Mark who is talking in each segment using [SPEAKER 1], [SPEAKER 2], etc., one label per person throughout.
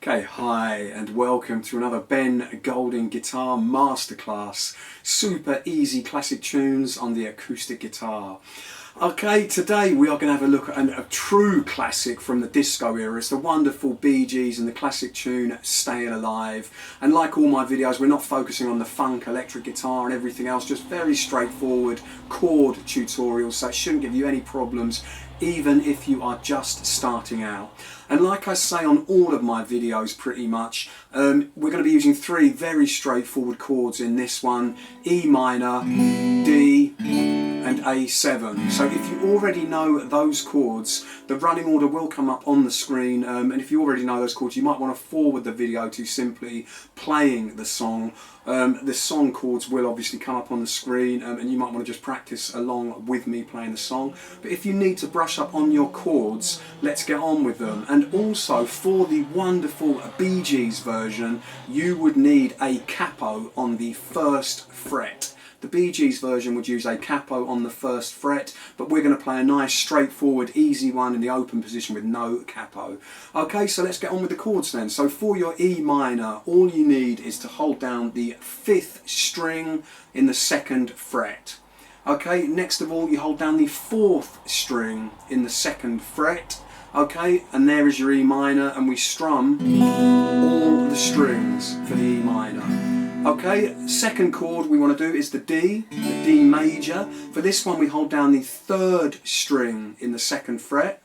[SPEAKER 1] Okay, hi and welcome to another Ben Golding Guitar Masterclass. Super easy classic tunes on the acoustic guitar. Okay, today we are going to have a look at a true classic from the disco era. It's the wonderful Bee Gees and the classic tune Stayin Alive. And like all my videos, we're not focusing on the funk, electric guitar and everything else, just very straightforward chord tutorials, so it shouldn't give you any problems even if you are just starting out. And like I say on all of my videos pretty much, we're going to be using three very straightforward chords in this one: E minor, D and A7. So if you already know those chords, the running order will come up on the screen, and if you already know those chords, you might want to forward the video to simply playing the song. The song chords will obviously come up on the screen, and you might want to just practice along with me playing the song. But if you need to brush up on your chords, let's get on with them. And also, for the wonderful Bee Gees version, you would need a capo on the first fret. The Bee Gees version would use a capo on the first fret, but we're going to play a nice straightforward easy one in the open position with no capo. Okay, so let's get on with the chords then. So for your E minor, all you need is to hold down the 5th string in the 2nd fret. Okay, next of all you hold down the 4th string in the 2nd fret. Okay, and there is your E minor, and we strum all the strings for the E minor. Okay, second chord we want to do is the D major. For this one we hold down the 3rd string in the 2nd fret.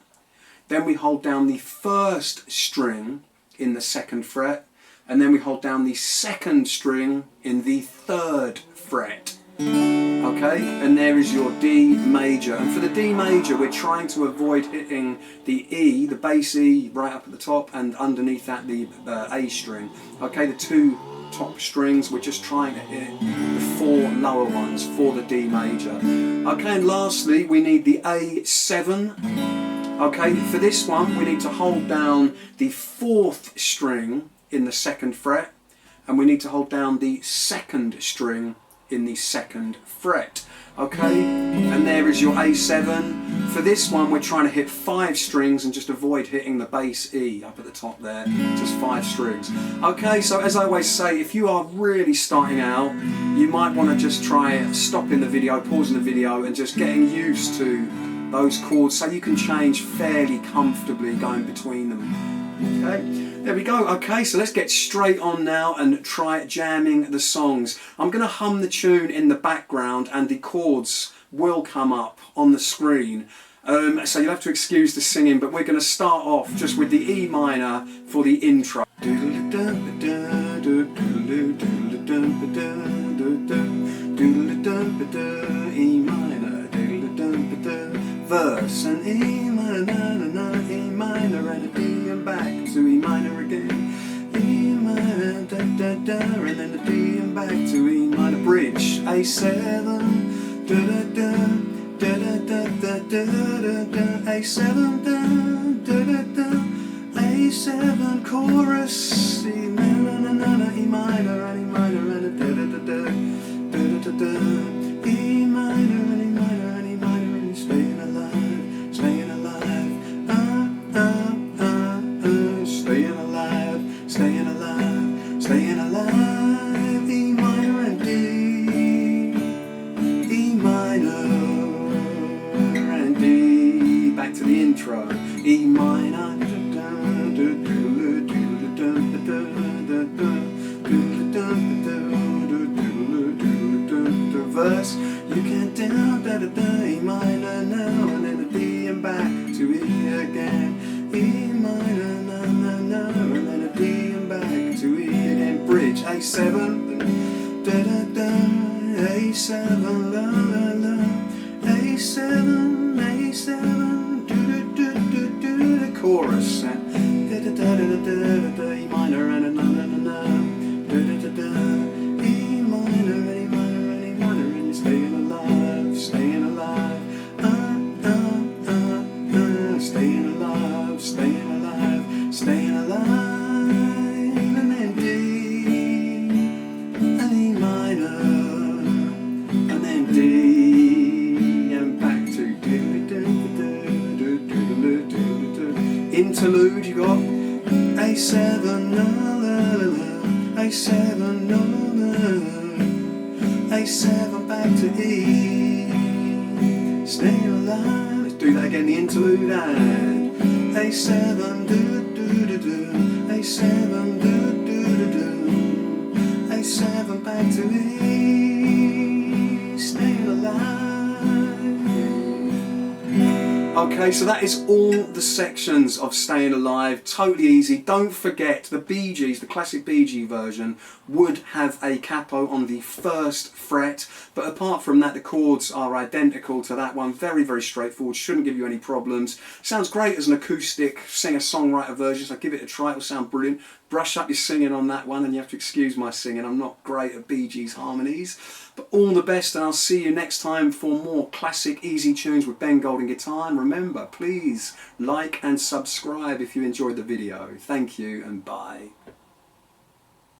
[SPEAKER 1] Then we hold down the 1st string in the 2nd fret. And then we hold down the 2nd string in the 3rd fret. Okay, and there is your D major. And for the D major, we're trying to avoid hitting the E, the bass E, right up at the top, and underneath that the A string. Okay, the two top strings, we're just trying to hit the 4 lower ones for the D major. Okay, and lastly, we need the A7. Okay, for this one, we need to hold down the 4th string in the 2nd fret, and we need to hold down the 2nd string in the 2nd fret. Okay, and there is your A7. For this one we're trying to hit 5 strings and just avoid hitting the bass E up at the top there, just 5 strings. Okay, so as I always say, if you are really starting out, you might want to just try stopping the video, pausing the video and just getting used to those chords so you can change fairly comfortably going between them. Okay. There we go. Okay, so let's get straight on now and try jamming the songs. I'm going to hum the tune in the background and the chords will come up on the screen. So you'll have to excuse the singing, but we're going to start off just with the E minor for the intro. E minor, verse and E minor, E minor and a D and back to E minor again. E minor, da da da, and then a D and back to E minor. Bridge, A7, da da da, da da da da da da, A7, da da da da, A7 chorus, E minor, E minor and E minor and a da da da da, da da da, E minor and E minor and E minor and Stayin Alive, Stayin Alive, Stayin Alive, Stayin Alive, Stayin Alive, E minor and D, E minor and D. Back to the intro. E minor, verse, you can't down, da da da, E minor now, and then a D and back to E again. E minor, na na na, and then a D and back to E again. Bridge, A7, da da da, A7, la la la, A7, A7, do do do do do, the chorus, da da da da da da da, E minor and a na na na na, da da da da, E minor and E minor and E minor and Stayin Alive, Stayin Alive, Stayin Alive, Stayin Alive, Stayin Alive, and then D, and E minor, and then D, and back to do do do do do do do do. Interlude, you got A A7, la la la la, A7, la la la, A7 back to E, Stayin Alive. Let's do that again, the interlude, and A7, do do do do, A7, do do do do, A7 back to E, Stayin Alive. Okay, so that is all the sections of Stayin Alive, totally easy. Don't forget the Bee Gees, the classic Bee Gee version, would have a capo on the 1st fret, but apart from that the chords are identical to that one. Very, very straightforward, shouldn't give you any problems. Sounds great as an acoustic singer-songwriter version, so give it a try, it'll sound brilliant. Brush up your singing on that one, and you have to excuse my singing, I'm not great at Bee Gees harmonies. But all the best, and I'll see you next time for more classic easy tunes with Ben Golden Guitar. And remember, please like and subscribe if you enjoyed the video. Thank you and bye.